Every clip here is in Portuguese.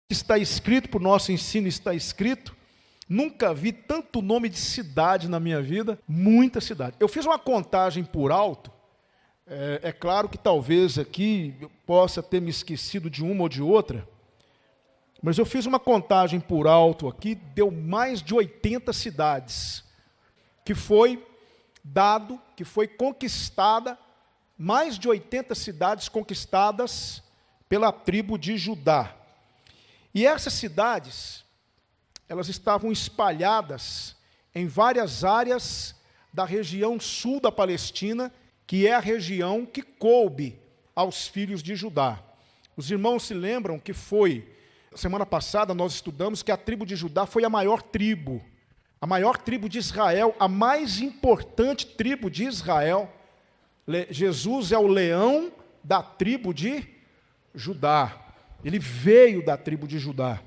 Está escrito, por nosso ensino está escrito, nunca vi tanto nome de cidade na minha vida, muita cidade. Eu fiz uma contagem por alto, é claro que talvez aqui eu possa ter me esquecido de uma ou de outra, mas eu fiz uma contagem por alto aqui, deu mais de 80 cidades, que foi dado, que foi conquistada, mais de 80 cidades conquistadas pela tribo de Judá. E essas cidades, elas estavam espalhadas em várias áreas da região sul da Palestina, que é a região que coube aos filhos de Judá. Os irmãos se lembram que semana passada nós estudamos que a tribo de Judá foi a maior tribo de Israel, a mais importante tribo de Israel. Jesus é o leão da tribo de Judá. Ele veio da tribo de Judá.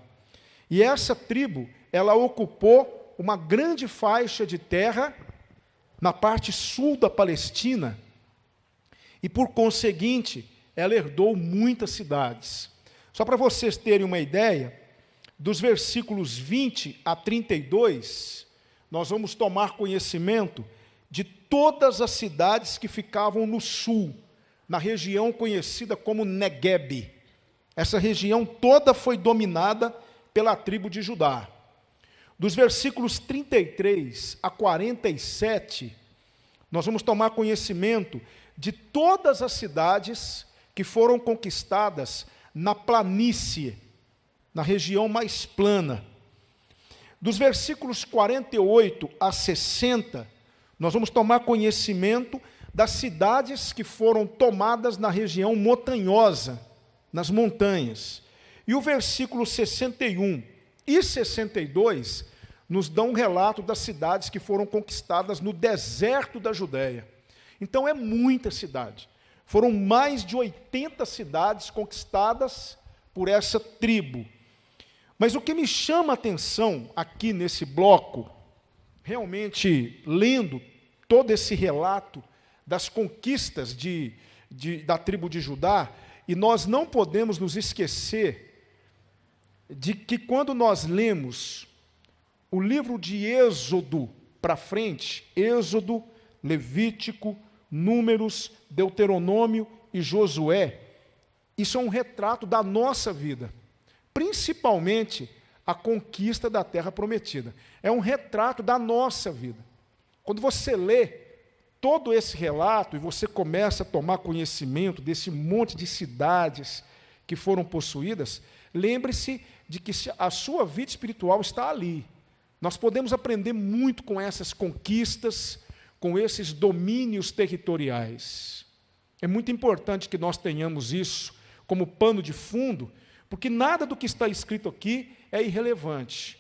E essa tribo, ela ocupou uma grande faixa de terra na parte sul da Palestina. E, por conseguinte, ela herdou muitas cidades. Só para vocês terem uma ideia, dos versículos 20 a 32, nós vamos tomar conhecimento de todas as cidades que ficavam no sul, na região conhecida como Negueb. Essa região toda foi dominada pela tribo de Judá. Dos versículos 33 a 47, nós vamos tomar conhecimento de todas as cidades que foram conquistadas na planície, na região mais plana. Dos versículos 48 a 60, nós vamos tomar conhecimento das cidades que foram tomadas na região montanhosa, nas montanhas. E o versículo 61 e 62 nos dão um relato das cidades que foram conquistadas no deserto da Judéia. Então é muita cidade. Foram mais de 80 cidades conquistadas por essa tribo. Mas o que me chama a atenção aqui nesse bloco, realmente lendo todo esse relato das conquistas da tribo de Judá, e nós não podemos nos esquecer de que quando nós lemos o livro de Êxodo para frente, Êxodo, Levítico, Números, Deuteronômio e Josué, isso é um retrato da nossa vida, principalmente a conquista da terra prometida. É um retrato da nossa vida. Quando você lê todo esse relato e você começa a tomar conhecimento desse monte de cidades que foram possuídas, lembre-se de que a sua vida espiritual está ali. Nós podemos aprender muito com essas conquistas, com esses domínios territoriais. É muito importante que nós tenhamos isso como pano de fundo, porque nada do que está escrito aqui é irrelevante.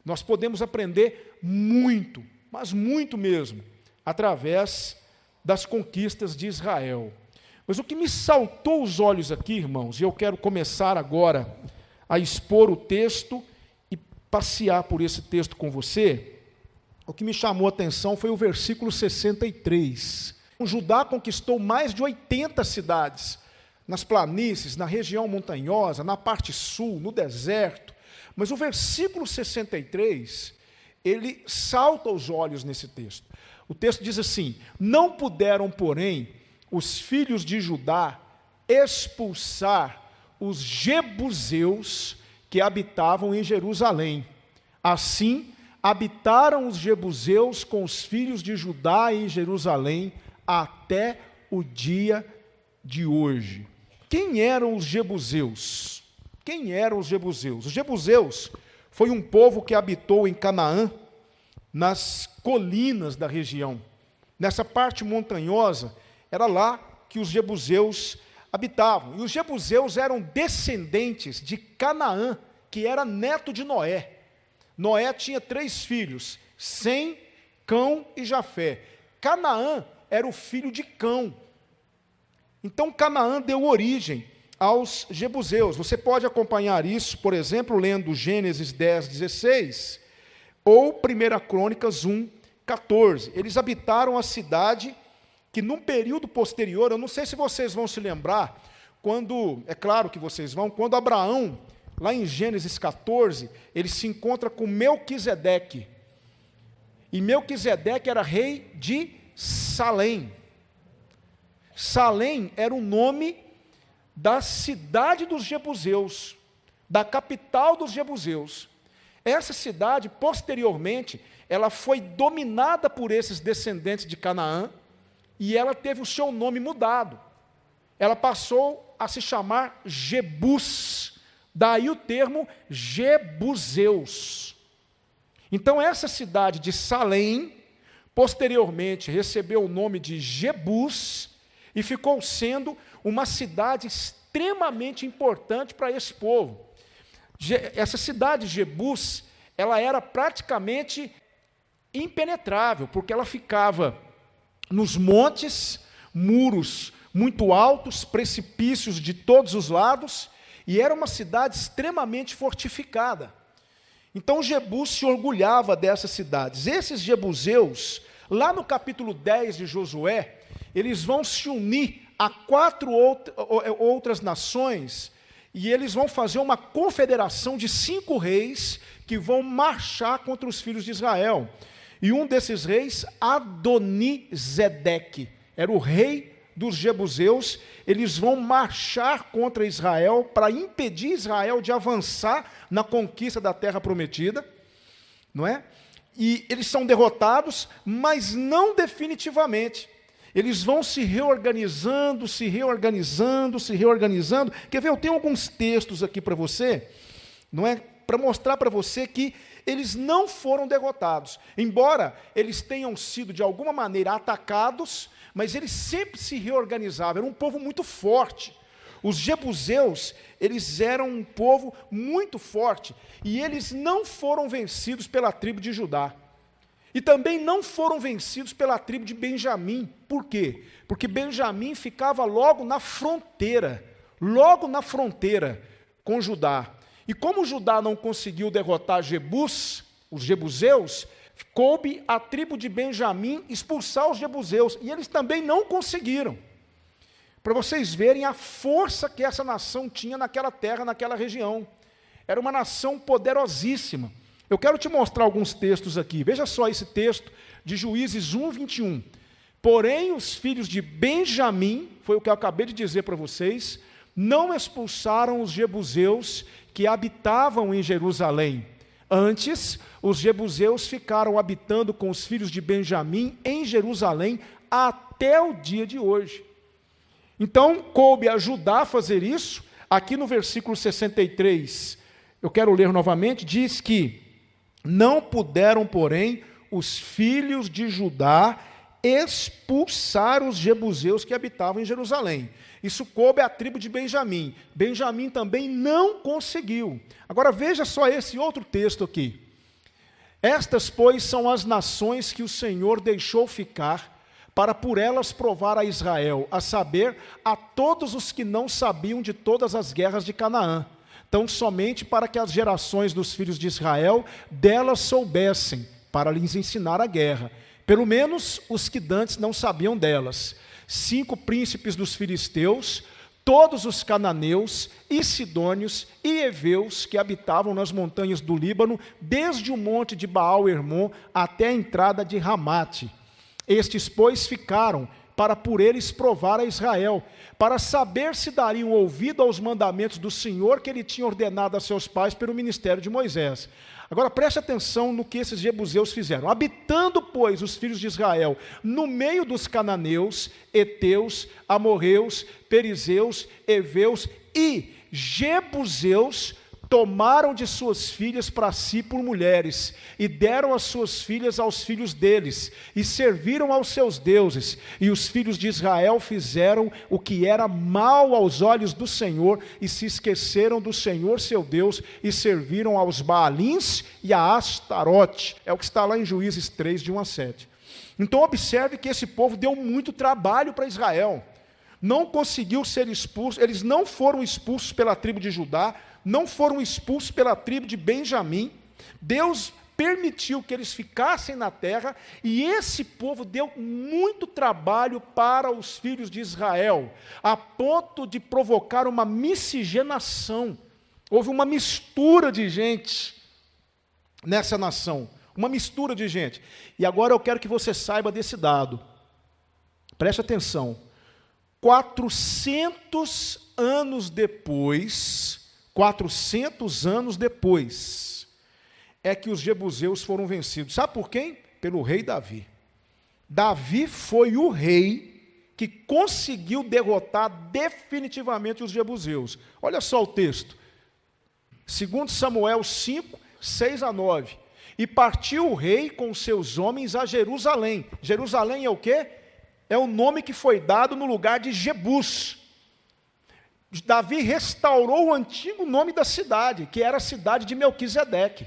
Nós podemos aprender muito, mas muito mesmo, através das conquistas de Israel. Mas o que me saltou os olhos aqui, irmãos, e eu quero começar agora a expor o texto e passear por esse texto com você, o que me chamou a atenção foi o versículo 63. O Judá conquistou mais de 80 cidades, nas planícies, na região montanhosa, na parte sul, no deserto. Mas o versículo 63, ele salta aos olhos nesse texto. O texto diz assim: não puderam, porém, os filhos de Judá expulsar os jebuseus que habitavam em Jerusalém. Assim, habitaram os jebuseus com os filhos de Judá em Jerusalém até o dia de hoje. Quem eram os jebuseus? Quem eram os jebuseus? Os jebuseus foi um povo que habitou em Canaã, nas colinas da região. Nessa parte montanhosa, era lá que os jebuseus habitavam. E os jebuseus eram descendentes de Canaã, que era neto de Noé. Noé tinha 3 filhos, Sem, Cão e Jafé. Canaã era o filho de Cão. Então, Canaã deu origem aos jebuseus. Você pode acompanhar isso, por exemplo, lendo Gênesis 10, 16, ou 1 Crônicas 1, 14. Eles habitaram a cidade que, num período posterior, eu não sei se vocês vão se lembrar, é claro que vocês vão, quando Abraão lá em Gênesis 14, ele se encontra com Melquisedeque. E Melquisedeque era rei de Salém. Salém era o nome da cidade dos jebuseus, da capital dos jebuseus. Essa cidade, posteriormente, ela foi dominada por esses descendentes de Canaã, e ela teve o seu nome mudado. Ela passou a se chamar Jebus, daí o termo Jebuseus. Então essa cidade de Salém, posteriormente recebeu o nome de Jebus, e ficou sendo uma cidade extremamente importante para esse povo. Essa cidade, Jebus, ela era praticamente impenetrável, porque ela ficava nos montes, muros muito altos, precipícios de todos os lados, e era uma cidade extremamente fortificada. Então Jebus se orgulhava dessas cidades. Esses jebuseus, lá no capítulo 10 de Josué, eles vão se unir a 4 outras nações, e eles vão fazer uma confederação de 5 reis que vão marchar contra os filhos de Israel. E um desses reis, Adonizedeque, era o rei dos jebuseus. Eles vão marchar contra Israel para impedir Israel de avançar na conquista da terra prometida, não é? E eles são derrotados, mas não definitivamente. Eles vão se reorganizando. Quer ver? Eu tenho alguns textos aqui para você, não é? Para mostrar para você que eles não foram derrotados. Embora eles tenham sido, de alguma maneira, atacados, mas eles sempre se reorganizavam. Era um povo muito forte. Os jebuseus, eles eram um povo muito forte, e eles não foram vencidos pela tribo de Judá. E também não foram vencidos pela tribo de Benjamim. Por quê? Porque Benjamim ficava logo na fronteira com Judá. E como Judá não conseguiu derrotar Jebus, os jebuseus, coube à tribo de Benjamim expulsar os jebuseus, e eles também não conseguiram. Para vocês verem a força que essa nação tinha naquela terra, naquela região. Era uma nação poderosíssima. Eu quero te mostrar alguns textos aqui. Veja só esse texto de Juízes 1, 21. Porém, os filhos de Benjamim, foi o que eu acabei de dizer para vocês, não expulsaram os jebuseus que habitavam em Jerusalém. Antes, os jebuseus ficaram habitando com os filhos de Benjamim em Jerusalém até o dia de hoje. Então, coube a Judá fazer isso. Aqui no versículo 63, eu quero ler novamente, diz que não puderam, porém, os filhos de Judá expulsar os jebuseus que habitavam em Jerusalém. Isso coube à tribo de Benjamim. Benjamim também não conseguiu. Agora veja só esse outro texto aqui. Estas, pois, são as nações que o Senhor deixou ficar, para por elas provar a Israel, a saber, a todos os que não sabiam de todas as guerras de Canaã, tão somente para que as gerações dos filhos de Israel delas soubessem, para lhes ensinar a guerra, pelo menos os que dantes não sabiam delas. 5 príncipes dos filisteus, todos os cananeus, e sidônios, e heveus, que habitavam nas montanhas do Líbano, desde o monte de Baal-Hermon até a entrada de Ramate. Estes, pois, ficaram para por eles provar a Israel, para saber se dariam ouvido aos mandamentos do Senhor que ele tinha ordenado a seus pais pelo ministério de Moisés. Agora preste atenção no que esses jebuseus fizeram. Habitando, pois, os filhos de Israel no meio dos cananeus, heteus, amorreus, perizeus, heveus e jebuseus, tomaram de suas filhas para si por mulheres, e deram as suas filhas aos filhos deles, e serviram aos seus deuses, e os filhos de Israel fizeram o que era mal aos olhos do Senhor, e se esqueceram do Senhor seu Deus, e serviram aos Baalins e a Astarote. É o que está lá em Juízes 3, de 1 a 7. Então observe que esse povo deu muito trabalho para Israel, não conseguiu ser expulso, eles não foram expulsos pela tribo de Judá, não foram expulsos pela tribo de Benjamim. Deus permitiu que eles ficassem na terra, e esse povo deu muito trabalho para os filhos de Israel, a ponto de provocar uma miscigenação, Houve uma mistura de gente nessa nação. Uma mistura de gente. E agora eu quero que você saiba desse dado. Preste atenção. 400 anos depois, é que os jebuseus foram vencidos. Sabe por quem? Pelo rei Davi. Davi foi o rei que conseguiu derrotar definitivamente os jebuseus. Olha só o texto. 2 Samuel 5, 6-9. E partiu o rei com seus homens a Jerusalém. Jerusalém é o quê? É o nome que foi dado no lugar de Jebus. Davi restaurou o antigo nome da cidade, que era a cidade de Melquisedeque.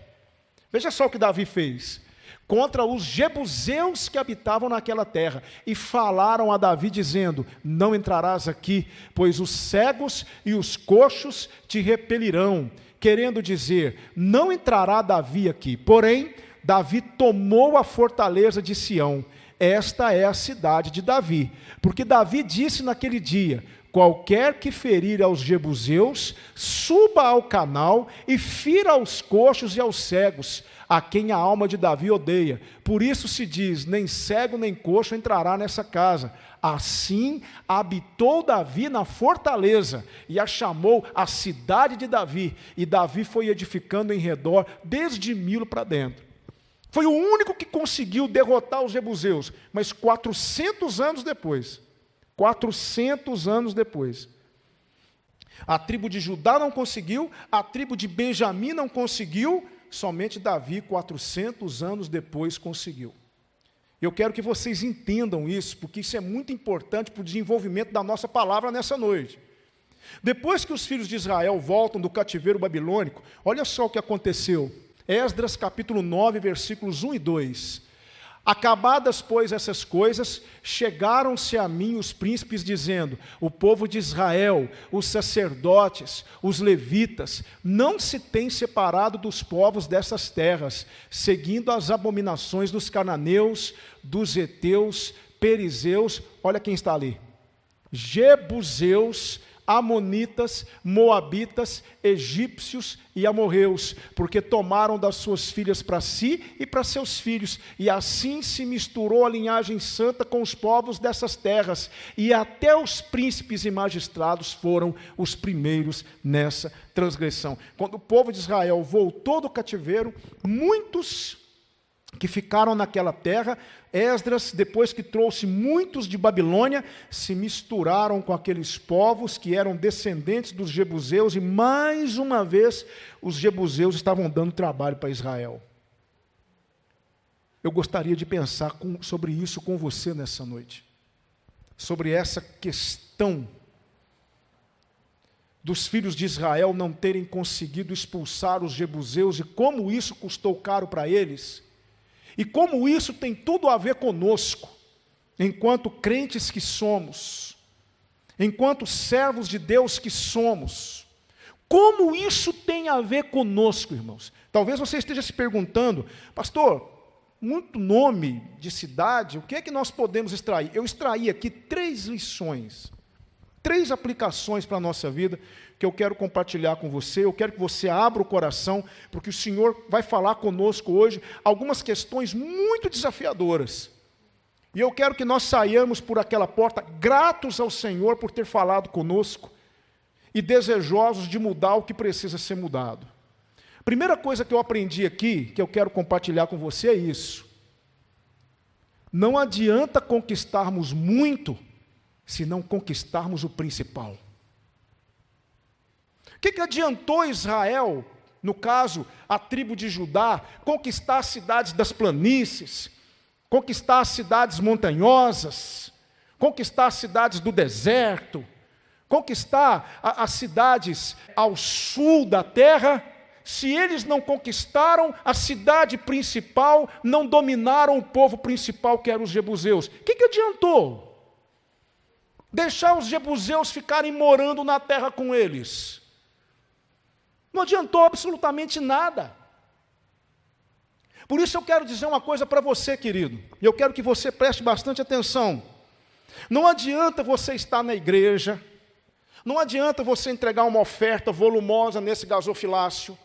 Veja só o que Davi fez. Contra os jebuseus que habitavam naquela terra. E falaram a Davi dizendo, não entrarás aqui, pois os cegos e os coxos te repelirão. Querendo dizer, não entrará Davi aqui. Porém, Davi tomou a fortaleza de Sião. Esta é a cidade de Davi. Porque Davi disse naquele dia, qualquer que ferir aos jebuseus, suba ao canal e fira aos coxos e aos cegos, a quem a alma de Davi odeia. Por isso se diz, nem cego nem coxo entrará nessa casa. Assim habitou Davi na fortaleza e a chamou a cidade de Davi. E Davi foi edificando em redor desde Milo para dentro. Foi o único que conseguiu derrotar os jebuseus, mas 400 anos depois, a tribo de Judá não conseguiu, a tribo de Benjamim não conseguiu, somente Davi, 400 anos depois, conseguiu. Eu quero que vocês entendam isso, porque isso é muito importante para o desenvolvimento da nossa palavra nessa noite. Depois que os filhos de Israel voltam do cativeiro babilônico, olha só o que aconteceu. Esdras capítulo 9, versículos 1 e 2. Acabadas, pois, essas coisas, chegaram-se a mim os príncipes, dizendo, o povo de Israel, os sacerdotes, os levitas, não se têm separado dos povos dessas terras, seguindo as abominações dos cananeus, dos heteus, perizeus, olha quem está ali, jebuseus, amonitas, moabitas, egípcios e amorreus, porque tomaram das suas filhas para si e para seus filhos, e assim se misturou a linhagem santa com os povos dessas terras, e até os príncipes e magistrados foram os primeiros nessa transgressão. Quando o povo de Israel voltou do cativeiro, muitos que ficaram naquela terra, Esdras, depois que trouxe muitos de Babilônia, se misturaram com aqueles povos que eram descendentes dos jebuseus, e mais uma vez os jebuseus estavam dando trabalho para Israel. Eu gostaria de pensar sobre isso com você nessa noite, sobre essa questão dos filhos de Israel não terem conseguido expulsar os jebuseus, e como isso custou caro para eles. E como isso tem tudo a ver conosco, enquanto crentes que somos, enquanto servos de Deus que somos. Como isso tem a ver conosco, irmãos? Talvez você esteja se perguntando, pastor, muito nome de cidade, o que é que nós podemos extrair? Eu extraí aqui 3 lições, 3 aplicações para a nossa vida, que eu quero compartilhar com você. Eu quero que você abra o coração, porque o Senhor vai falar conosco hoje algumas questões muito desafiadoras. E eu quero que nós saiamos por aquela porta gratos ao Senhor por ter falado conosco e desejosos de mudar o que precisa ser mudado. Primeira coisa que eu aprendi aqui, que eu quero compartilhar com você é isso. Não adianta conquistarmos muito se não conquistarmos o principal. O que adiantou Israel, no caso, a tribo de Judá, conquistar as cidades das planícies, conquistar as cidades montanhosas, conquistar as cidades do deserto, conquistar as cidades ao sul da terra, se eles não conquistaram a cidade principal, não dominaram o povo principal, que eram os jebuseus? O que adiantou? Deixar os jebuseus ficarem morando na terra com eles? Não adiantou absolutamente nada. Por isso eu quero dizer uma coisa para você, querido, e eu quero que você preste bastante atenção. Não adianta você estar na igreja, Não adianta você entregar uma oferta volumosa nesse gasofilácio.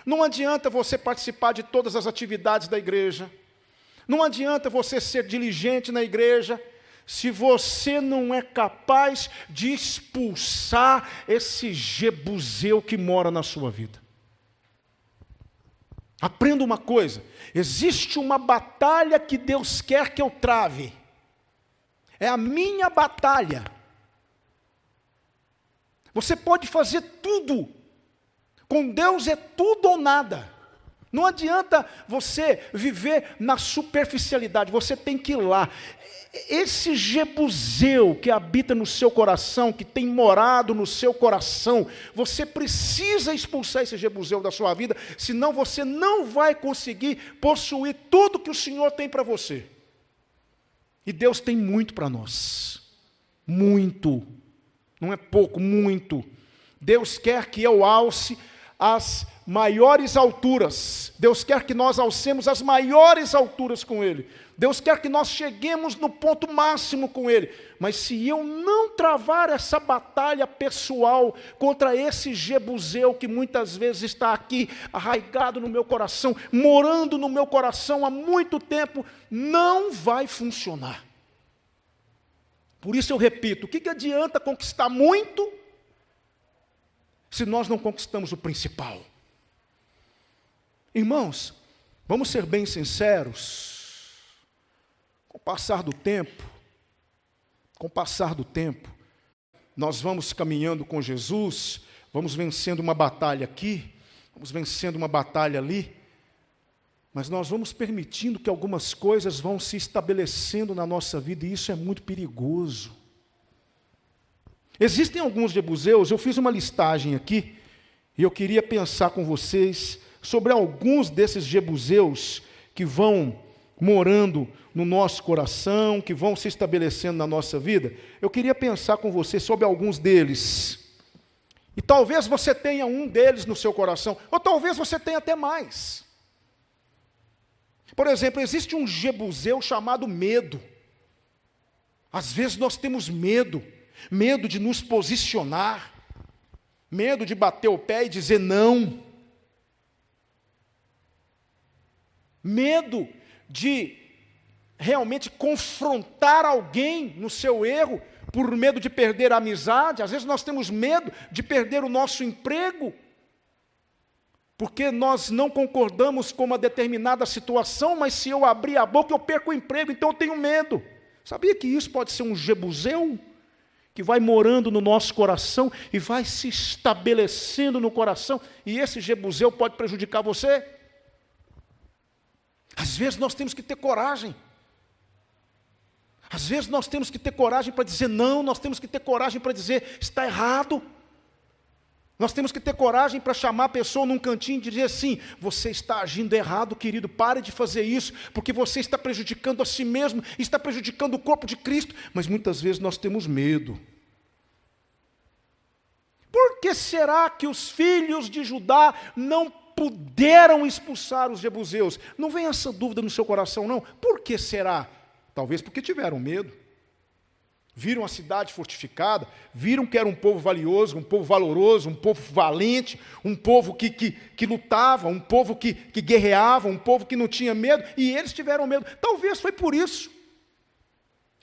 Não adianta você participar de todas as atividades da igreja. Não adianta você ser diligente na igreja, se você não é capaz de expulsar esse jebuseu que mora na sua vida. Aprenda uma coisa, existe uma batalha que Deus quer que eu trave. É a minha batalha. Você pode fazer tudo. Com Deus é tudo ou nada. Não adianta você viver na superficialidade, você tem que ir lá. Esse jebuseu que habita no seu coração, que tem morado no seu coração, você precisa expulsar esse jebuseu da sua vida, senão você não vai conseguir possuir tudo que o Senhor tem para você. E Deus tem muito para nós. Muito. Não é pouco, muito. Deus quer que eu alce as maiores alturas. Deus quer que nós alcemos as maiores alturas com Ele. Deus quer que nós cheguemos no ponto máximo com Ele. Mas se eu não travar essa batalha pessoal contra esse jebuseu que muitas vezes está aqui, arraigado no meu coração, morando no meu coração há muito tempo, não vai funcionar. Por isso eu repito, o que adianta conquistar muito se nós não conquistamos o principal? Irmãos, vamos ser bem sinceros. Com o passar do tempo, nós vamos caminhando com Jesus, vamos vencendo uma batalha aqui, vamos vencendo uma batalha ali, mas nós vamos permitindo que algumas coisas vão se estabelecendo na nossa vida, e isso é muito perigoso. Existem alguns jebuseus, eu fiz uma listagem aqui, e eu queria pensar com vocês sobre alguns desses jebuseus que vão morando no nosso coração, que vão se estabelecendo na nossa vida. Eu queria pensar com você sobre alguns deles. E talvez você tenha um deles no seu coração, ou talvez você tenha até mais. Por exemplo, existe um jebuseu chamado medo. Às vezes nós temos medo de nos posicionar, medo de bater o pé e dizer não, medo de realmente confrontar alguém no seu erro, por medo de perder a amizade. Às vezes nós temos medo de perder o nosso emprego, porque nós não concordamos com uma determinada situação, mas se eu abrir a boca eu perco o emprego, então eu tenho medo. Sabia que isso pode ser um jebuseu que vai morando no nosso coração e vai se estabelecendo no coração, e esse jebuseu pode prejudicar você? Às vezes nós temos que ter coragem. Às vezes nós temos que ter coragem para dizer não, nós temos que ter coragem para dizer está errado. Nós temos que ter coragem para chamar a pessoa num cantinho e dizer assim: você está agindo errado, querido, pare de fazer isso, porque você está prejudicando a si mesmo, está prejudicando o corpo de Cristo. Mas muitas vezes nós temos medo. Por que será que os filhos de Judá não puderam expulsar os jebuseus? Não vem essa dúvida no seu coração, não. Por que será? Talvez porque tiveram medo. Viram a cidade fortificada, viram que era um povo valioso, um povo valoroso, um povo valente, um povo que lutava, um povo que guerreava, um povo que não tinha medo, e eles tiveram medo. Talvez foi por isso.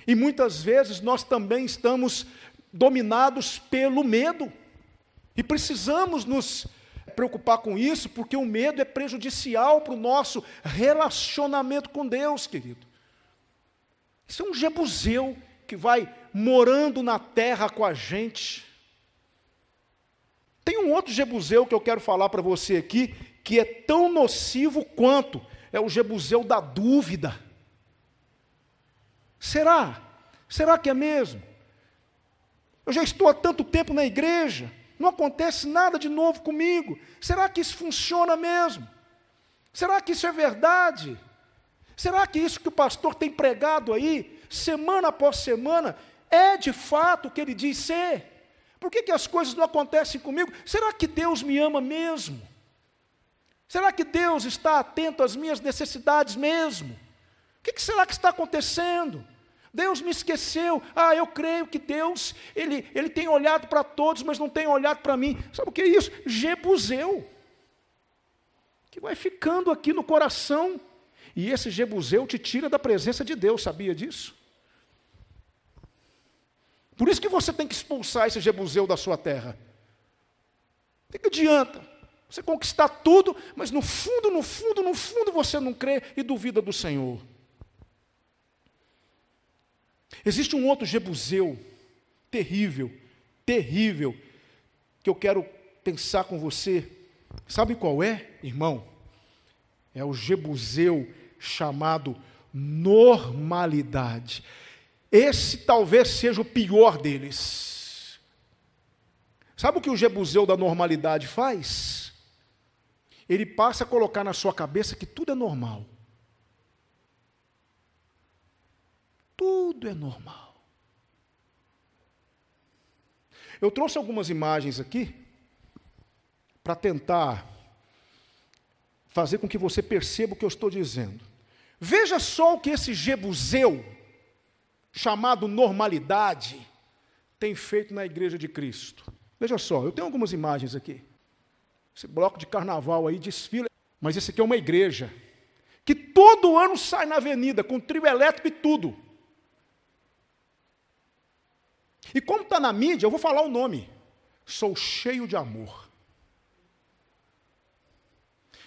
E muitas vezes nós também estamos dominados pelo medo, e precisamos nos preocupar com isso, porque o medo é prejudicial para o nosso relacionamento com Deus, querido. Isso é um jebuseu que vai morando na terra com a gente. Tem um outro jebuseu que eu quero falar para você aqui, que é tão nocivo quanto, é o jebuseu da dúvida. Será? Será que é mesmo? Eu já estou há tanto tempo na igreja, não acontece nada de novo comigo. Será que isso funciona mesmo? Será que isso é verdade? Será que isso que o pastor tem pregado aí, semana após semana, é de fato o que ele diz ser? Por que as coisas não acontecem comigo? Será que Deus me ama mesmo? Será que Deus está atento às minhas necessidades mesmo? O que será que está acontecendo? Deus me esqueceu. Eu creio que Deus, ele tem olhado para todos, mas não tem olhado para mim. Sabe o que é isso? Jebuseu. Que vai ficando aqui no coração. E esse jebuseu te tira da presença de Deus, sabia disso? Por isso que você tem que expulsar esse jebuseu da sua terra. O que adianta? Você conquistar tudo, mas no fundo, no fundo, no fundo você não crê e duvida do Senhor. Existe um outro jebuseu terrível, terrível, que eu quero pensar com você. Sabe qual é, irmão? É o jebuseu chamado normalidade. Esse talvez seja o pior deles. Sabe o que o jebuseu da normalidade faz? Ele passa a colocar na sua cabeça que tudo é normal. Tudo é normal. Eu trouxe algumas imagens aqui para tentar fazer com que você perceba o que eu estou dizendo. Veja só o que esse jebuseu, chamado normalidade, tem feito na igreja de Cristo. Veja só, eu tenho algumas imagens aqui. Esse bloco de carnaval aí desfila, mas esse aqui é uma igreja que todo ano sai na avenida com trio elétrico e tudo. E como está na mídia, eu vou falar o nome. Sou cheio de amor.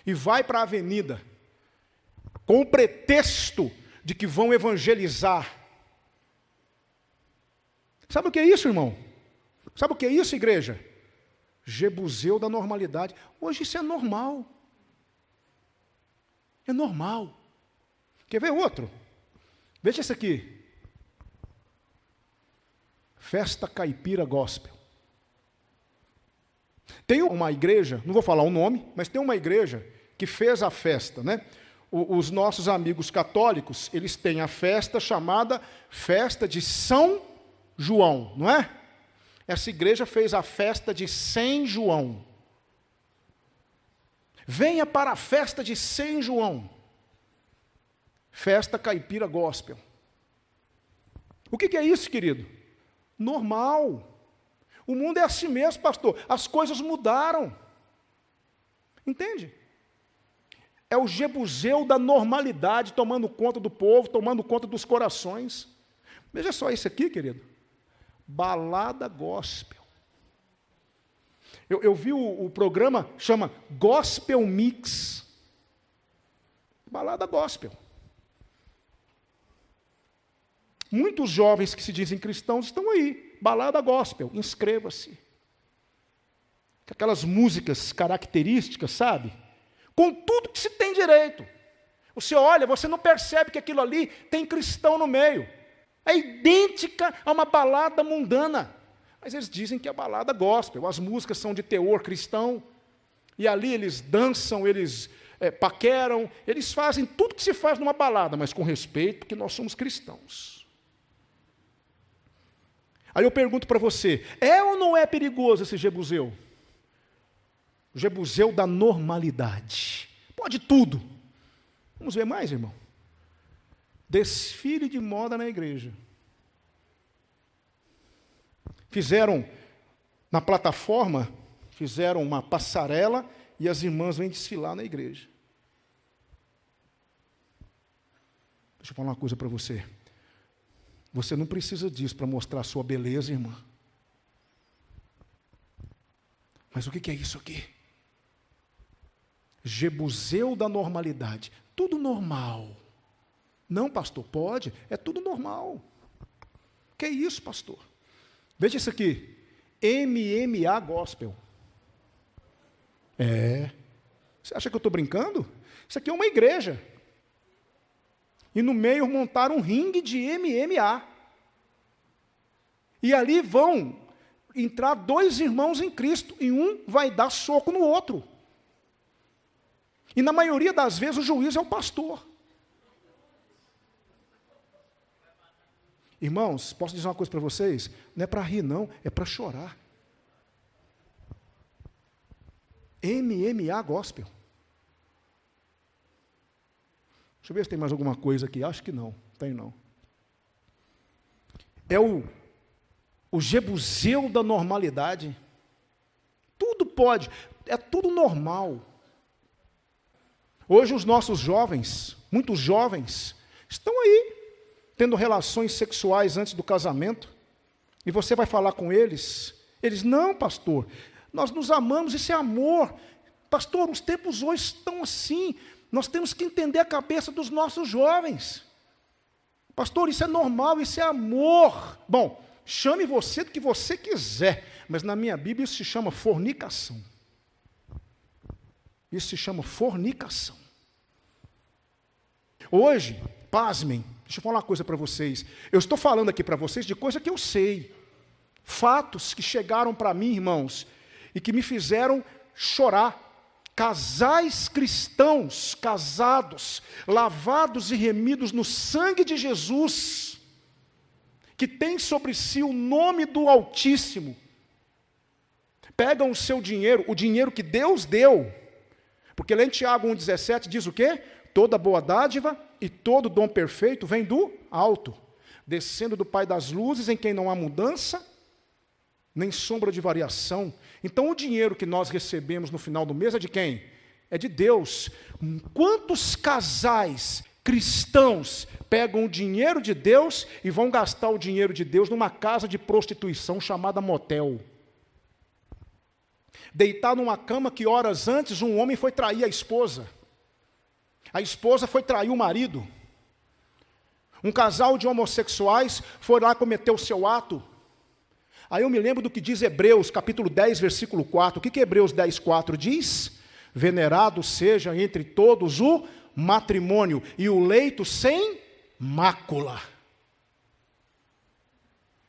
E vai para a avenida com o pretexto de que vão evangelizar. Sabe o que é isso, irmão? Sabe o que é isso, igreja? Jebuseu da normalidade. Hoje isso é normal. É normal. Quer ver outro? Veja esse aqui. Festa Caipira Gospel. Tem uma igreja, não vou falar o nome, mas tem uma igreja que fez a festa, né? Os nossos amigos católicos, eles têm a festa chamada Festa de São João, não é? Essa igreja fez a festa de São João. Venha para a festa de São João. Festa Caipira Gospel. O que é isso, querido? Normal. O mundo é assim mesmo, pastor. As coisas mudaram. Entende? É o jebuseu da normalidade tomando conta do povo, tomando conta dos corações. Veja só isso aqui, querido. Balada gospel. Eu vi o programa, chama Gospel Mix. Balada gospel. Muitos jovens que se dizem cristãos estão aí. Balada gospel, inscreva-se. Aquelas músicas características, sabe? Com tudo que se tem direito. Você olha, você não percebe que aquilo ali tem cristão no meio. É idêntica a uma balada mundana. Mas eles dizem que é balada gospel. As músicas são de teor cristão. E ali eles dançam, eles paqueram, eles fazem tudo que se faz numa balada, mas com respeito, porque nós somos cristãos. Aí eu pergunto para você, é ou não é perigoso esse jebuseu? O jebuseu da normalidade. Pode tudo. Vamos ver mais, irmão. Desfile de moda na igreja. Fizeram na plataforma, fizeram uma passarela e as irmãs vêm desfilar na igreja. Deixa eu falar uma coisa para você. Você não precisa disso para mostrar a sua beleza, irmã. Mas o que é isso aqui? Jebuseu da normalidade. Tudo normal. Não, pastor, pode? É tudo normal. O que é isso, pastor? Veja isso aqui. MMA Gospel. Você acha que eu estou brincando? Isso aqui é uma igreja. E no meio montaram um ringue de MMA. E ali vão entrar dois irmãos em Cristo, e um vai dar soco no outro. E na maioria das vezes o juiz é o pastor. Irmãos, posso dizer uma coisa para vocês? Não é para rir não, é para chorar. MMA Gospel. Deixa eu ver se tem mais alguma coisa aqui. Acho que não. Tem não. é o Jebuseu da normalidade. Tudo pode, é tudo normal. Hoje os nossos jovens, muitos jovens, estão aí, tendo relações sexuais antes do casamento, e você vai falar com eles, não, pastor, nós nos amamos, isso é amor. Pastor, os tempos hoje estão assim, nós temos que entender a cabeça dos nossos jovens. Pastor, isso é normal, isso é amor. Bom, chame você do que você quiser, mas na minha Bíblia isso se chama fornicação. Isso se chama fornicação. Hoje, pasmem, deixa eu falar uma coisa para vocês. Eu estou falando aqui para vocês de coisa que eu sei. Fatos que chegaram para mim, irmãos, e que me fizeram chorar. Casais cristãos, casados, lavados e remidos no sangue de Jesus, que tem sobre si o nome do Altíssimo, pegam o seu dinheiro, o dinheiro que Deus deu, porque lá em Tiago 1,17 diz o quê? Toda boa dádiva e todo dom perfeito vem do alto, descendo do Pai das luzes, em quem não há mudança, nem sombra de variação. Então o dinheiro que nós recebemos no final do mês é de quem? É de Deus. Quantos casais cristãos pegam o dinheiro de Deus e vão gastar o dinheiro de Deus numa casa de prostituição chamada motel? Deitar numa cama que horas antes um homem foi trair a esposa foi trair o marido. Um casal de homossexuais foi lá cometer o seu ato. Aí eu me lembro do que diz Hebreus, capítulo 10, versículo 4. O que Hebreus 10, 4 diz? Venerado seja entre todos o matrimônio e o leito sem mácula.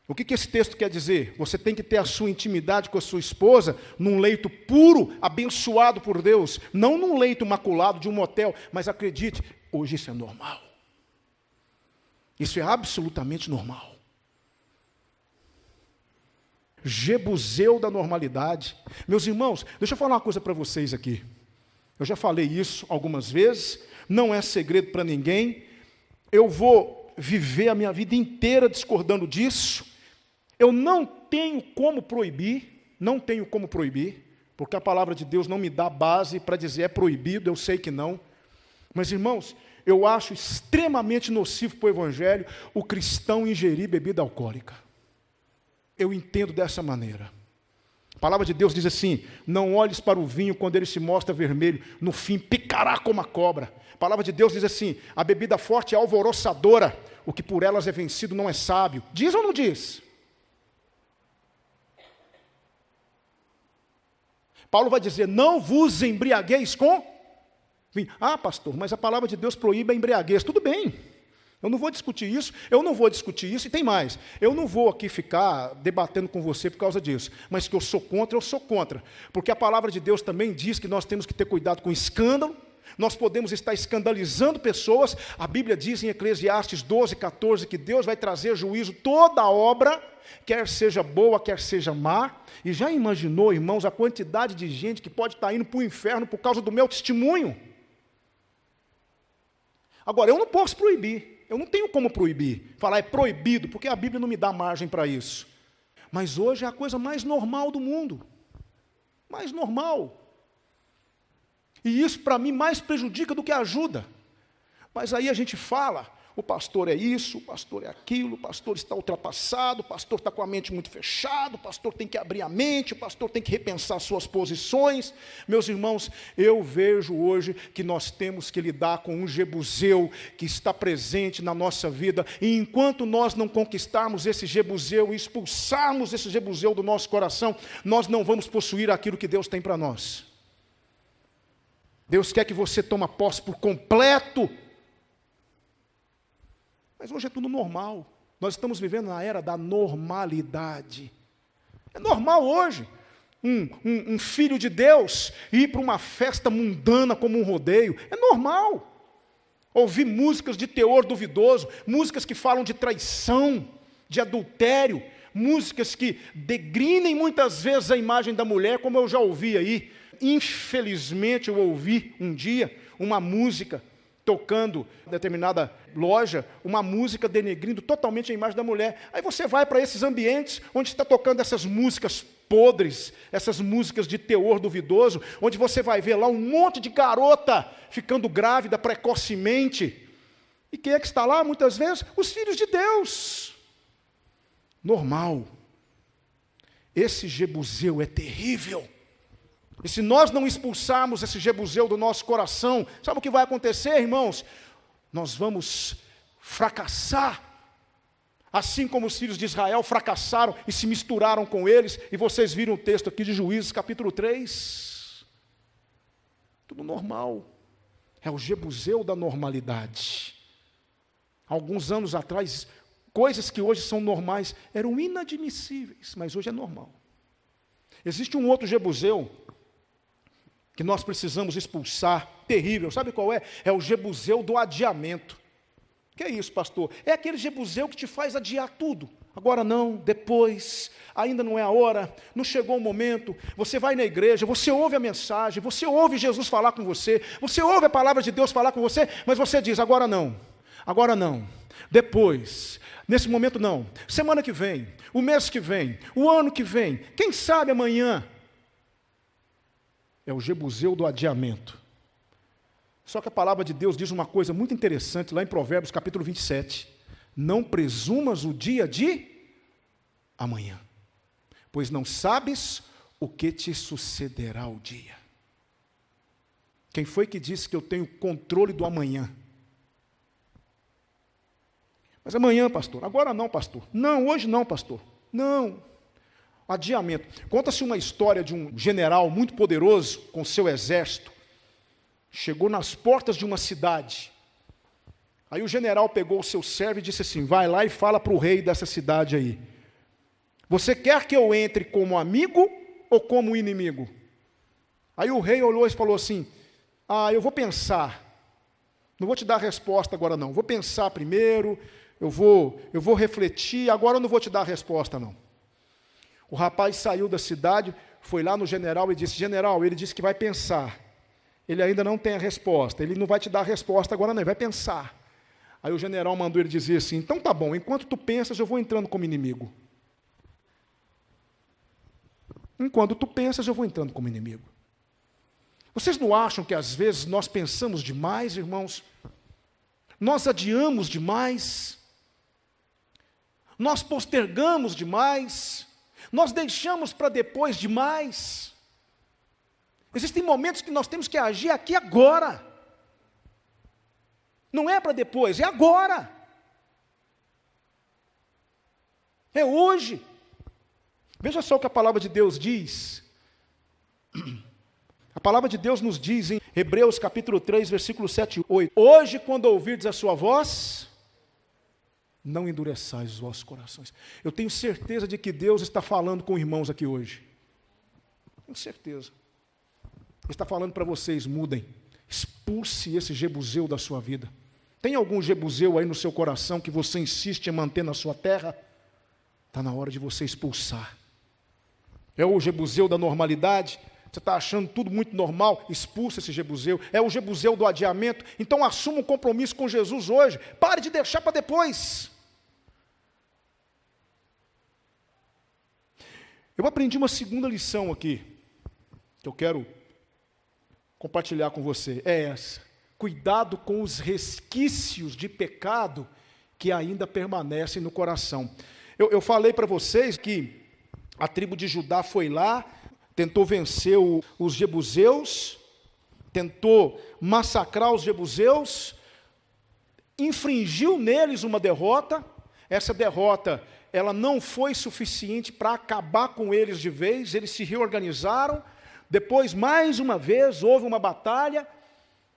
O que esse texto quer dizer? Você tem que ter a sua intimidade com a sua esposa num leito puro, abençoado por Deus, não num leito maculado de um motel, mas acredite, hoje isso é normal. Isso é absolutamente normal. Jebuseu da normalidade. Meus irmãos, deixa eu falar uma coisa para vocês aqui. Eu já falei isso algumas vezes, não é segredo para ninguém. Eu vou viver a minha vida inteira discordando disso. Eu não tenho como proibir, porque a palavra de Deus não me dá base para dizer é proibido, eu sei que não. Mas, irmãos, eu acho extremamente nocivo para o Evangelho o cristão ingerir bebida alcoólica. Eu entendo dessa maneira. A palavra de Deus diz assim, não olhes para o vinho quando ele se mostra vermelho, no fim picará como a cobra. A palavra de Deus diz assim, a bebida forte é alvoroçadora, o que por elas é vencido não é sábio. Diz ou não diz? Paulo vai dizer, não vos embriagueis com vinho. Ah, pastor, mas a palavra de Deus proíbe a embriaguez. Tudo bem. Eu não vou discutir isso, e tem mais. Eu não vou aqui ficar debatendo com você por causa disso, mas que eu sou contra, porque a palavra de Deus também diz que nós temos que ter cuidado com escândalo, nós podemos estar escandalizando pessoas, a Bíblia diz em Eclesiastes 12, 14, que Deus vai trazer juízo toda obra, quer seja boa, quer seja má, e já imaginou, irmãos, a quantidade de gente que pode estar indo para o inferno por causa do meu testemunho? Agora, eu não posso proibir, eu não tenho como proibir, falar é proibido, porque a Bíblia não me dá margem para isso. Mas hoje é a coisa mais normal do mundo. Mais normal. E isso, para mim, mais prejudica do que ajuda. Mas aí a gente fala, o pastor é isso, o pastor é aquilo, o pastor está ultrapassado, o pastor está com a mente muito fechada, o pastor tem que abrir a mente, o pastor tem que repensar suas posições. Meus irmãos, eu vejo hoje que nós temos que lidar com um Jebuseu que está presente na nossa vida, e enquanto nós não conquistarmos esse Jebuseu e expulsarmos esse Jebuseu do nosso coração, nós não vamos possuir aquilo que Deus tem para nós. Deus quer que você tome posse por completo. Mas hoje é tudo normal. Nós estamos vivendo na era da normalidade. É normal hoje um filho de Deus ir para uma festa mundana como um rodeio. É normal. Ouvir músicas de teor duvidoso, músicas que falam de traição, de adultério, músicas que degrinem muitas vezes a imagem da mulher, como eu já ouvi aí. Infelizmente eu ouvi um dia uma música tocando em determinada loja uma música denegrindo totalmente a imagem da mulher. Aí você vai para esses ambientes onde está tocando essas músicas podres, essas músicas de teor duvidoso, onde você vai ver lá um monte de garota ficando grávida precocemente. E quem é que está lá muitas vezes? Os filhos de Deus. Normal. Esse Jebuseu é terrível. E se nós não expulsarmos esse Jebuseu do nosso coração, sabe o que vai acontecer, irmãos? Nós vamos fracassar. Assim como os filhos de Israel fracassaram e se misturaram com eles, e vocês viram o texto aqui de Juízes, capítulo 3. Tudo normal. É o Jebuseu da normalidade. Alguns anos atrás, coisas que hoje são normais eram inadmissíveis, mas hoje é normal. Existe um outro Jebuseu que nós precisamos expulsar, terrível, sabe qual é? É o Jebuseu do adiamento. Que é isso, pastor? É aquele Jebuseu que te faz adiar tudo. Agora não, depois, ainda não é a hora, não chegou o momento. Você vai na igreja, você ouve a mensagem, você ouve Jesus falar com você, você ouve a palavra de Deus falar com você, mas você diz, agora não, depois, nesse momento não, semana que vem, o mês que vem, o ano que vem, quem sabe amanhã. É o Jebuseu do adiamento. Só que a palavra de Deus diz uma coisa muito interessante lá em Provérbios capítulo 27. Não presumas o dia de amanhã, pois não sabes o que te sucederá o dia. Quem foi que disse que eu tenho controle do amanhã? Mas amanhã, pastor. Agora não, pastor. Não, hoje não, pastor. Não. Adiamento. Conta-se uma história de um general muito poderoso com seu exército. Chegou nas portas de uma cidade. Aí o general pegou o seu servo e disse assim, vai lá e fala para o rei dessa cidade aí. Você quer que eu entre como amigo ou como inimigo? Aí o rei olhou e falou assim, eu vou pensar. Não vou te dar a resposta agora não. Vou pensar primeiro, eu vou refletir, agora eu não vou te dar a resposta não. O rapaz saiu da cidade, foi lá no general e disse, general, ele disse que vai pensar. Ele ainda não tem a resposta, ele não vai te dar a resposta agora não, ele vai pensar. Aí o general mandou ele dizer assim, então tá bom, enquanto tu pensas, eu vou entrando como inimigo. Enquanto tu pensas, eu vou entrando como inimigo. Vocês não acham que às vezes nós pensamos demais, irmãos? Nós adiamos demais? Nós postergamos demais? Nós deixamos para depois demais? Existem momentos que nós temos que agir aqui agora. Não é para depois, é agora. É hoje. Veja só o que a palavra de Deus diz. A palavra de Deus nos diz em Hebreus capítulo 3, versículo 7 e 8. Hoje, quando ouvirdes a sua voz, não endureçais os vossos corações. Eu tenho certeza de que Deus está falando com irmãos aqui hoje. Tenho certeza. Ele está falando para vocês, mudem. Expulse esse Jebuseu da sua vida. Tem algum Jebuseu aí no seu coração que você insiste em manter na sua terra? Está na hora de você expulsar. É o Jebuseu da normalidade? Você está achando tudo muito normal? Expulsa esse Jebuseu. É o Jebuseu do adiamento? Então assuma um compromisso com Jesus hoje. Pare de deixar para depois. Eu aprendi uma segunda lição aqui, que eu quero compartilhar com você. É essa. Cuidado com os resquícios de pecado que ainda permanecem no coração. Eu falei para vocês que a tribo de Judá foi lá, tentou vencer os jebuseus, tentou massacrar os jebuseus, infringiu neles uma derrota. Essa derrota, ela não foi suficiente para acabar com eles de vez, eles se reorganizaram. Depois, mais uma vez, houve uma batalha,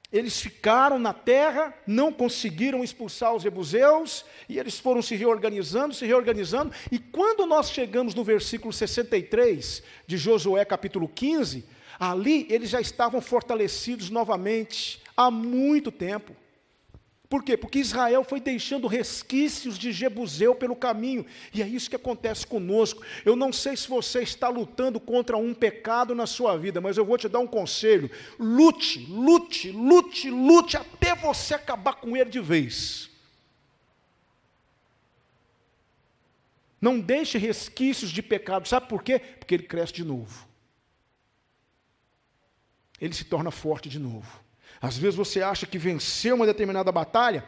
eles ficaram na terra, não conseguiram expulsar os jebuseus, e eles foram se reorganizando, e quando nós chegamos no versículo 63 de Josué capítulo 15, ali eles já estavam fortalecidos novamente, há muito tempo. Por quê? Porque Israel foi deixando resquícios de Jebuseu pelo caminho, e é isso que acontece conosco. Eu não sei se você está lutando contra um pecado na sua vida, mas eu vou te dar um conselho: lute, lute, lute, lute até você acabar com ele de vez. Não deixe resquícios de pecado. Sabe por quê? Porque ele cresce de novo. Ele se torna forte de novo. Às vezes você acha que venceu uma determinada batalha,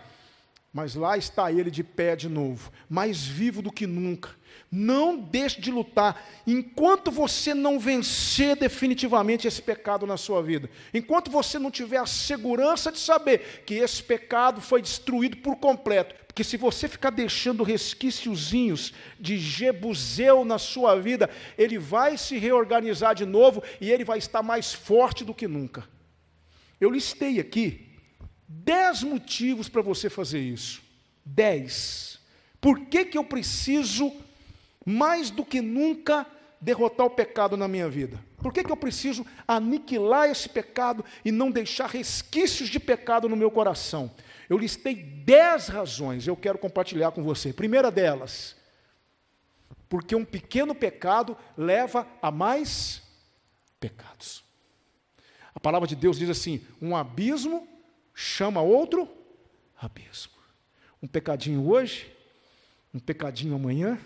mas lá está ele de pé de novo, mais vivo do que nunca. Não deixe de lutar. Enquanto você não vencer definitivamente esse pecado na sua vida, enquanto você não tiver a segurança de saber que esse pecado foi destruído por completo, porque se você ficar deixando resquíciozinhos de Jebuseu na sua vida, ele vai se reorganizar de novo e ele vai estar mais forte do que nunca. Eu listei aqui 10 motivos para você fazer isso. 10. Por que eu preciso, mais do que nunca, derrotar o pecado na minha vida? Por que eu preciso aniquilar esse pecado e não deixar resquícios de pecado no meu coração? Eu listei 10 razões, eu quero compartilhar com você. Primeira delas, porque um pequeno pecado leva a mais pecados. A palavra de Deus diz assim: um abismo chama outro abismo. Um pecadinho hoje, um pecadinho amanhã,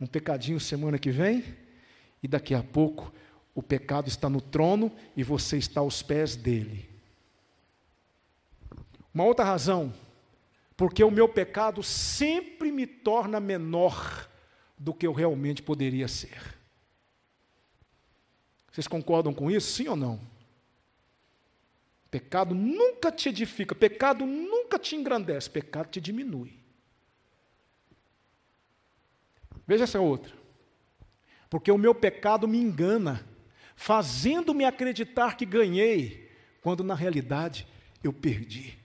um pecadinho semana que vem, e daqui a pouco o pecado está no trono e você está aos pés dele. Uma outra razão, porque o meu pecado sempre me torna menor do que eu realmente poderia ser. Vocês concordam com isso, sim ou não? Pecado nunca te edifica, pecado nunca te engrandece, pecado te diminui. Veja essa outra. Porque o meu pecado me engana, fazendo-me acreditar que ganhei, quando na realidade eu perdi.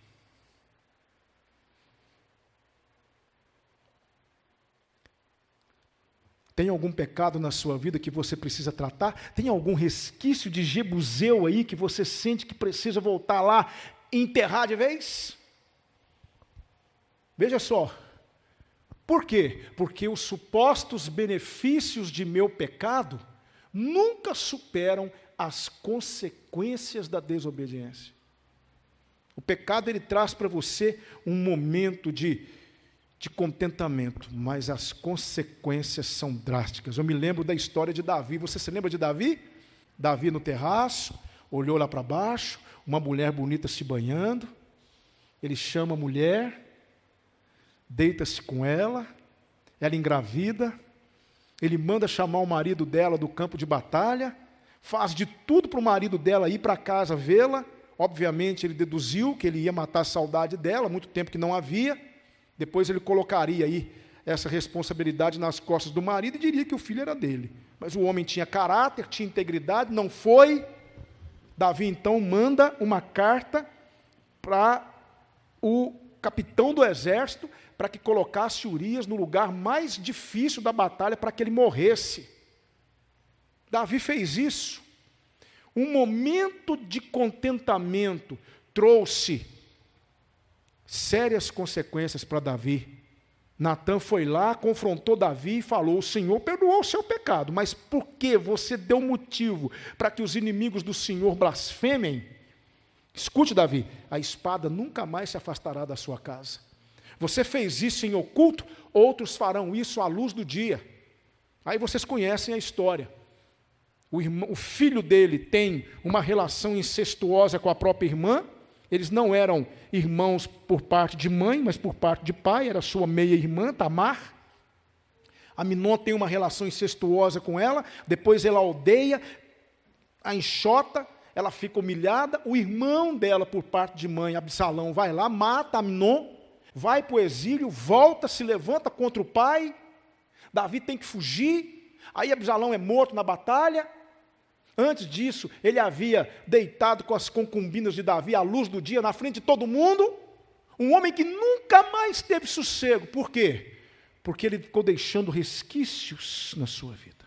Tem algum pecado na sua vida que você precisa tratar? Tem algum resquício de Jebuseu aí que você sente que precisa voltar lá e enterrar de vez? Veja só. Por quê? Porque os supostos benefícios de meu pecado nunca superam as consequências da desobediência. O pecado, ele traz para você um momento de contentamento, mas as consequências são drásticas. Eu me lembro da história de Davi. Você se lembra de Davi? Davi no terraço, olhou lá para baixo, uma mulher bonita se banhando, ele chama a mulher, deita-se com ela engravida, ele manda chamar o marido dela do campo de batalha, faz de tudo para o marido dela ir para casa vê-la. Obviamente ele deduziu que ele ia matar a saudade dela, muito tempo que não havia. Depois ele colocaria aí essa responsabilidade nas costas do marido e diria que o filho era dele. Mas o homem tinha caráter, tinha integridade, não foi. Davi então manda uma carta para o capitão do exército para que colocasse Urias no lugar mais difícil da batalha para que ele morresse. Davi fez isso. Um momento de contentamento trouxe sérias consequências para Davi. Natã foi lá, confrontou Davi e falou: o Senhor perdoou o seu pecado, mas por que você deu motivo para que os inimigos do Senhor blasfemem? Escute, Davi, a espada nunca mais se afastará da sua casa. Você fez isso em oculto, outros farão isso à luz do dia. Aí vocês conhecem a história. O filho dele tem uma relação incestuosa com a própria irmã. Eles não eram irmãos por parte de mãe, mas por parte de pai, era sua meia-irmã, Tamar. Aminon tem uma relação incestuosa com ela, depois ela odeia, a enxota, ela fica humilhada. O irmão dela, por parte de mãe, Absalão, vai lá, mata Aminon, vai para o exílio, volta, se levanta contra o pai. Davi tem que fugir, aí Absalão é morto na batalha. Antes disso, ele havia deitado com as concubinas de Davi à luz do dia, na frente de todo mundo. Um homem que nunca mais teve sossego. Por quê? Porque ele ficou deixando resquícios na sua vida.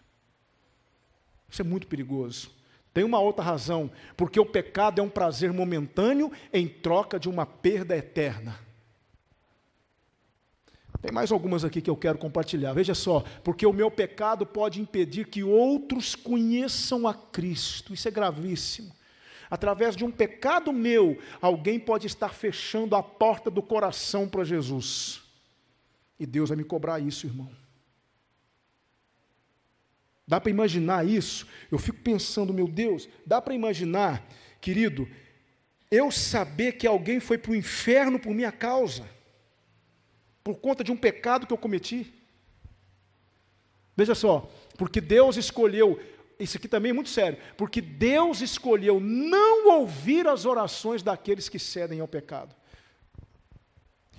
Isso é muito perigoso. Tem uma outra razão. Porque o pecado é um prazer momentâneo em troca de uma perda eterna. Tem mais algumas aqui que eu quero compartilhar. Veja só, porque o meu pecado pode impedir que outros conheçam a Cristo. Isso é gravíssimo. Através de um pecado meu, alguém pode estar fechando a porta do coração para Jesus. E Deus vai me cobrar isso, irmão. Dá para imaginar isso? Eu fico pensando, meu Deus, dá para imaginar, querido, eu saber que alguém foi para o inferno por minha causa, por conta de um pecado que eu cometi? Veja só, porque Deus escolheu, isso aqui também é muito sério, porque Deus escolheu não ouvir as orações daqueles que cedem ao pecado.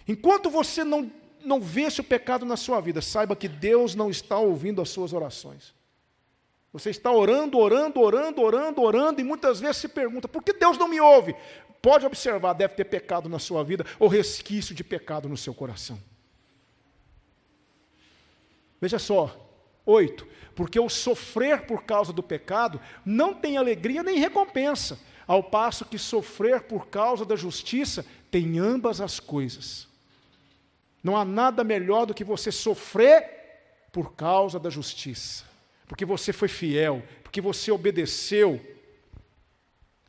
Enquanto você não vence o pecado na sua vida, saiba que Deus não está ouvindo as suas orações. Você está orando, e muitas vezes se pergunta, por que Deus não me ouve? Pode observar, deve ter pecado na sua vida, ou resquício de pecado no seu coração. Veja só, 8, porque o sofrer por causa do pecado não tem alegria nem recompensa, ao passo que sofrer por causa da justiça tem ambas as coisas. Não há nada melhor do que você sofrer por causa da justiça. Porque você foi fiel, porque você obedeceu.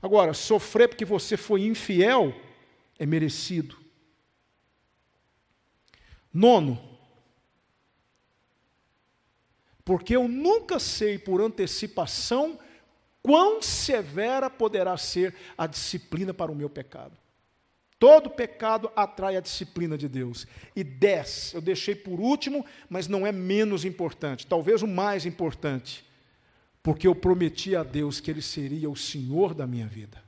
Agora, sofrer porque você foi infiel é merecido. 9, porque eu nunca sei por antecipação quão severa poderá ser a disciplina para o meu pecado. Todo pecado atrai a disciplina de Deus. E 10, eu deixei por último, mas não é menos importante, talvez o mais importante, porque eu prometi a Deus que Ele seria o Senhor da minha vida.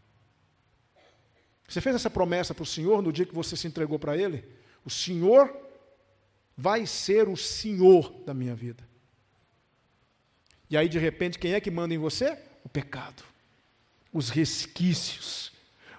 Você fez essa promessa para o Senhor no dia que você se entregou para Ele? O Senhor vai ser o Senhor da minha vida. E aí, de repente, quem é que manda em você? O pecado, os resquícios,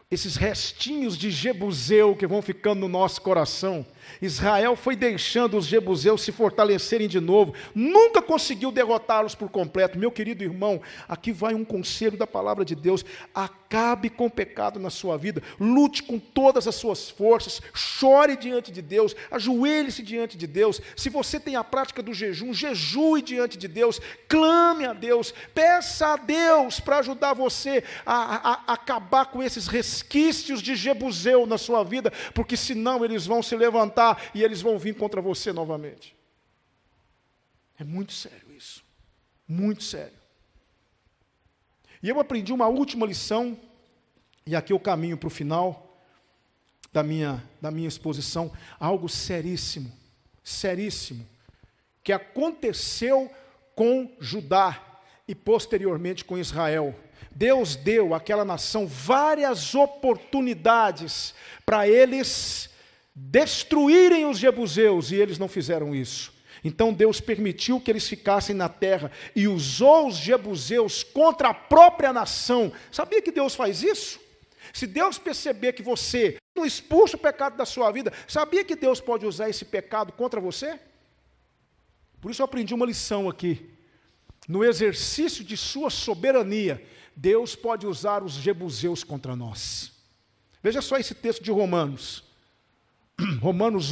esses restinhos de Jebuseu que vão ficando no nosso coração. Israel foi deixando os Jebuseus se fortalecerem de novo, nunca conseguiu derrotá-los por completo. Meu querido irmão, aqui vai um conselho da palavra de Deus: acabe com o pecado na sua vida, lute com todas as suas forças, chore diante de Deus, ajoelhe-se diante de Deus. Se você tem a prática do jejum, jejue diante de Deus, clame a Deus, peça a Deus para ajudar você a acabar com esses resquícios de Jebuseu na sua vida, porque senão eles vão se levantar e eles vão vir contra você novamente. É muito sério isso, muito sério. E eu aprendi uma última lição, e aqui eu caminho para o final da minha exposição, algo seríssimo, que aconteceu com Judá e posteriormente com Israel. Deus deu àquela nação várias oportunidades para eles destruírem os jebuseus, e eles não fizeram isso. Então Deus permitiu que eles ficassem na terra e usou os jebuseus contra a própria nação. Sabia que Deus faz isso? Se Deus perceber que você não expulsa o pecado da sua vida, sabia que Deus pode usar esse pecado contra você? Por isso eu aprendi uma lição aqui. No exercício de sua soberania, Deus pode usar os jebuseus contra nós. Veja só esse texto de Romanos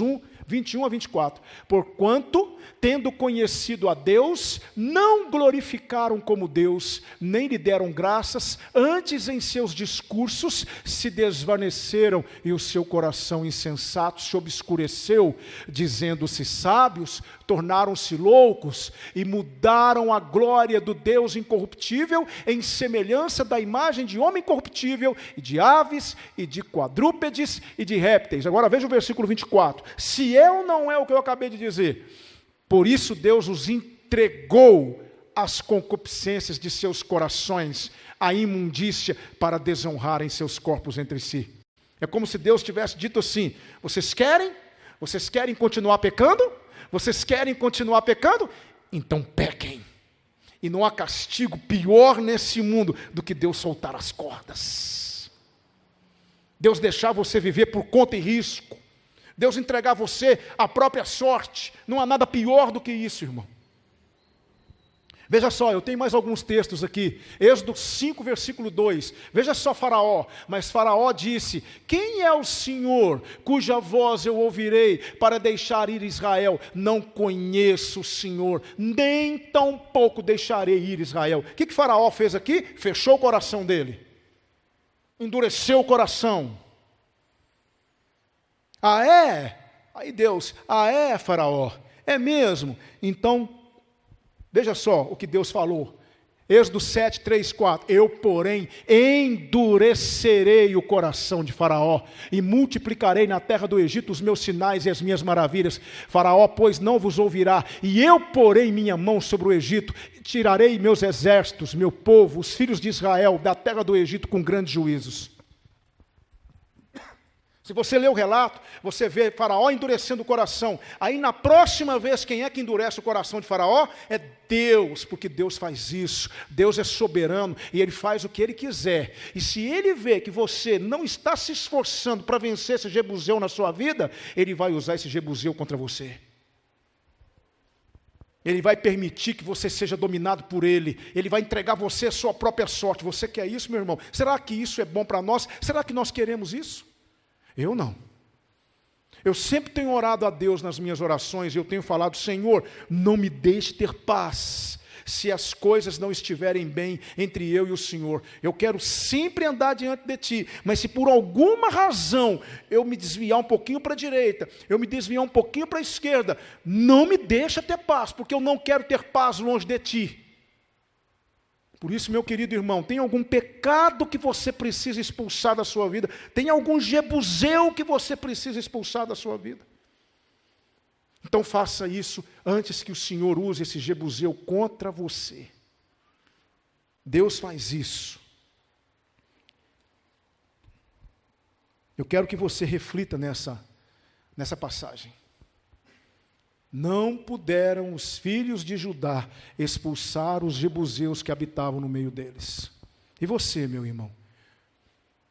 1, 21 a 24. Porquanto, tendo conhecido a Deus, não glorificaram como Deus, nem lhe deram graças, antes em seus discursos se desvaneceram e o seu coração insensato se obscureceu, dizendo-se sábios, tornaram-se loucos e mudaram a glória do Deus incorruptível em semelhança da imagem de homem corruptível e de aves e de quadrúpedes e de répteis. Agora veja o versículo 24. Se não é o que eu acabei de dizer, por isso Deus os entregou às concupiscências de seus corações, à imundícia, para desonrarem seus corpos entre si. É como se Deus tivesse dito assim: vocês querem continuar pecando? Vocês querem continuar pecando? Então pequem. E não há castigo pior nesse mundo do que Deus soltar as cordas. Deus deixar você viver por conta e risco. Deus entregar você à própria sorte. Não há nada pior do que isso, irmão. Veja só, eu tenho mais alguns textos aqui. Êxodo 5, versículo 2. Veja só Faraó. Mas Faraó disse: quem é o Senhor, cuja voz eu ouvirei para deixar ir Israel? Não conheço o Senhor, nem tampouco deixarei ir Israel. O que Faraó fez aqui? Fechou o coração dele. endureceu o coração. Ah, é? Aí Deus, Faraó, é mesmo? Então, veja só o que Deus falou. Êxodo 7, 3, 4. Eu, porém, endurecerei o coração de Faraó e multiplicarei na terra do Egito os meus sinais e as minhas maravilhas. Faraó, pois, não vos ouvirá. E eu porei minha mão sobre o Egito e tirarei meus exércitos, meu povo, os filhos de Israel, da terra do Egito com grandes juízos. Se você ler o relato, você vê Faraó endurecendo o coração. Aí na próxima vez, quem é que endurece o coração de Faraó? É Deus, porque Deus faz isso. Deus é soberano e Ele faz o que Ele quiser. E se Ele vê que você não está se esforçando para vencer esse jebuseu na sua vida, Ele vai usar esse jebuseu contra você. Ele vai permitir que você seja dominado por Ele. Ele vai entregar você a sua própria sorte. Você quer isso, meu irmão? Será que isso é bom para nós? Será que nós queremos isso? Eu não. Eu sempre tenho orado a Deus nas minhas orações e eu tenho falado, Senhor, não me deixe ter paz se as coisas não estiverem bem entre eu e o Senhor. Eu quero sempre andar diante de Ti, mas se por alguma razão eu me desviar um pouquinho para a direita, eu me desviar um pouquinho para a esquerda, não me deixa ter paz, porque eu não quero ter paz longe de Ti. Por isso, meu querido irmão, tem algum pecado que você precisa expulsar da sua vida? Tem algum jebuseu que você precisa expulsar da sua vida? Então faça isso antes que o Senhor use esse jebuseu contra você. Deus faz isso. Eu quero que você reflita nessa passagem. Não puderam os filhos de Judá expulsar os jebuseus que habitavam no meio deles. E você, meu irmão?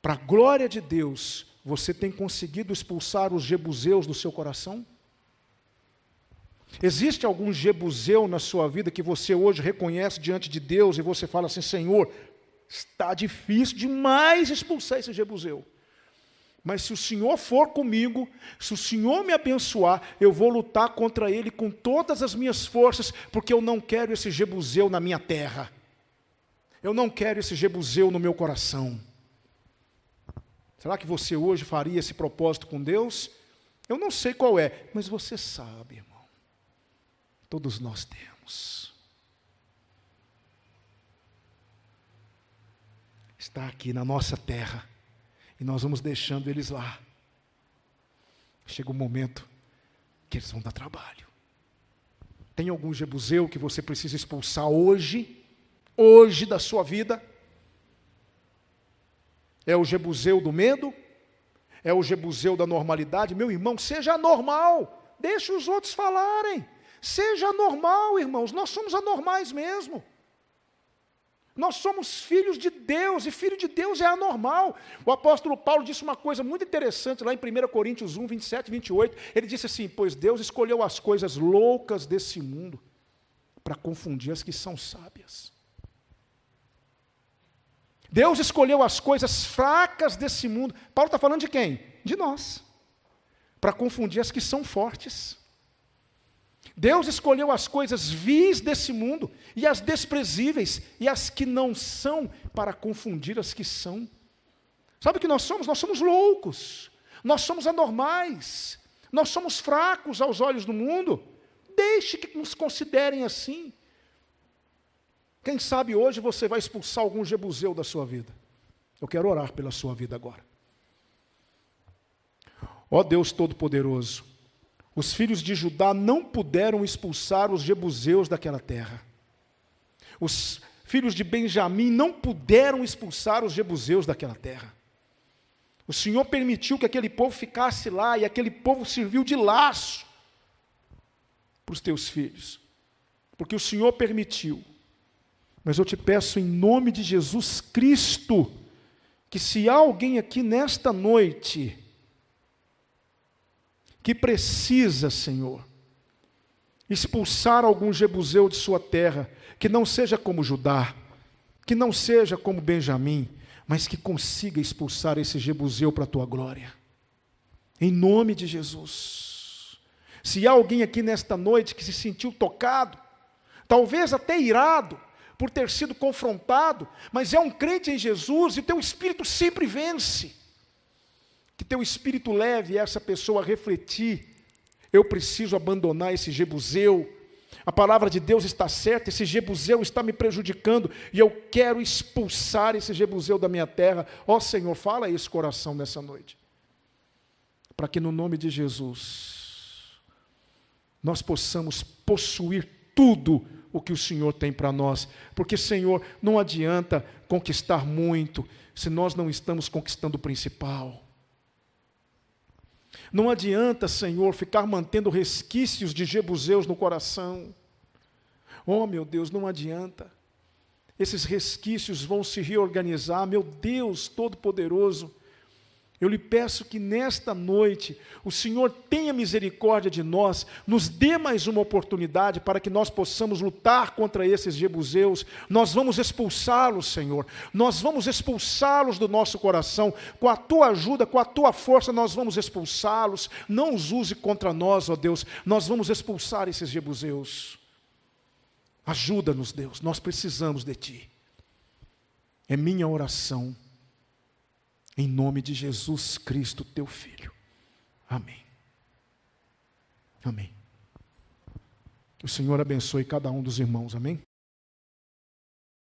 Para a glória de Deus, você tem conseguido expulsar os jebuseus do seu coração? Existe algum jebuseu na sua vida que você hoje reconhece diante de Deus e você fala assim, Senhor, está difícil demais expulsar esse jebuseu. Mas se o Senhor for comigo, se o Senhor me abençoar, eu vou lutar contra ele com todas as minhas forças, porque eu não quero esse jebuseu na minha terra. Eu não quero esse jebuseu no meu coração. Será que você hoje faria esse propósito com Deus? Eu não sei qual é, mas você sabe, irmão. Todos nós temos. Está aqui na nossa terra. E nós vamos deixando eles lá. Chega um momento que eles vão dar trabalho. Tem algum jebuseu que você precisa expulsar hoje da sua vida? É o jebuseu do medo? É o jebuseu da normalidade? Meu irmão, seja normal. Deixe os outros falarem. Seja normal, irmãos. Nós somos anormais mesmo. Nós somos filhos de Deus, e filho de Deus é anormal. O apóstolo Paulo disse uma coisa muito interessante, lá em 1 Coríntios 1, 27 e 28. Ele disse assim, pois Deus escolheu as coisas loucas desse mundo, para confundir as que são sábias. Deus escolheu as coisas fracas desse mundo. Paulo está falando de quem? De nós. Para confundir as que são fortes. Deus escolheu as coisas vis desse mundo, e as desprezíveis, e as que não são, para confundir as que são. Sabe o que nós somos? Nós somos loucos, nós somos anormais, nós somos fracos aos olhos do mundo. Deixe que nos considerem assim. Quem sabe hoje você vai expulsar algum jebuseu da sua vida. Eu quero orar pela sua vida agora. Ó Deus Todo-Poderoso, os filhos de Judá não puderam expulsar os jebuseus daquela terra. Os filhos de Benjamim não puderam expulsar os jebuseus daquela terra. O Senhor permitiu que aquele povo ficasse lá, e aquele povo serviu de laço para os teus filhos, porque o Senhor permitiu. Mas eu te peço em nome de Jesus Cristo, que se há alguém aqui nesta noite que precisa, Senhor, expulsar algum jebuseu de sua terra, que não seja como Judá, que não seja como Benjamim, mas que consiga expulsar esse jebuseu para a tua glória. Em nome de Jesus. Se há alguém aqui nesta noite que se sentiu tocado, talvez até irado, por ter sido confrontado, mas é um crente em Jesus e teu espírito sempre vence. Que teu espírito leve essa pessoa a refletir: eu preciso abandonar esse jebuseu, a palavra de Deus está certa, esse jebuseu está me prejudicando, e eu quero expulsar esse jebuseu da minha terra. Ó Senhor, fala a esse coração nessa noite, para que no nome de Jesus, nós possamos possuir tudo o que o Senhor tem para nós, porque Senhor, não adianta conquistar muito, se nós não estamos conquistando o principal. Não adianta, Senhor, ficar mantendo resquícios de jebuseus no coração. Oh, meu Deus, não adianta. Esses resquícios vão se reorganizar. Meu Deus Todo-Poderoso, eu lhe peço que nesta noite o Senhor tenha misericórdia de nós, nos dê mais uma oportunidade para que nós possamos lutar contra esses jebuseus. Nós vamos expulsá-los, Senhor, nós vamos expulsá-los do nosso coração, com a Tua ajuda, com a Tua força nós vamos expulsá-los. Não os use contra nós, ó Deus, nós vamos expulsar esses jebuseus. Ajuda-nos, Deus, nós precisamos de Ti. É minha oração, em nome de Jesus Cristo, Teu Filho. Amém. Amém. Que o Senhor abençoe cada um dos irmãos. Amém.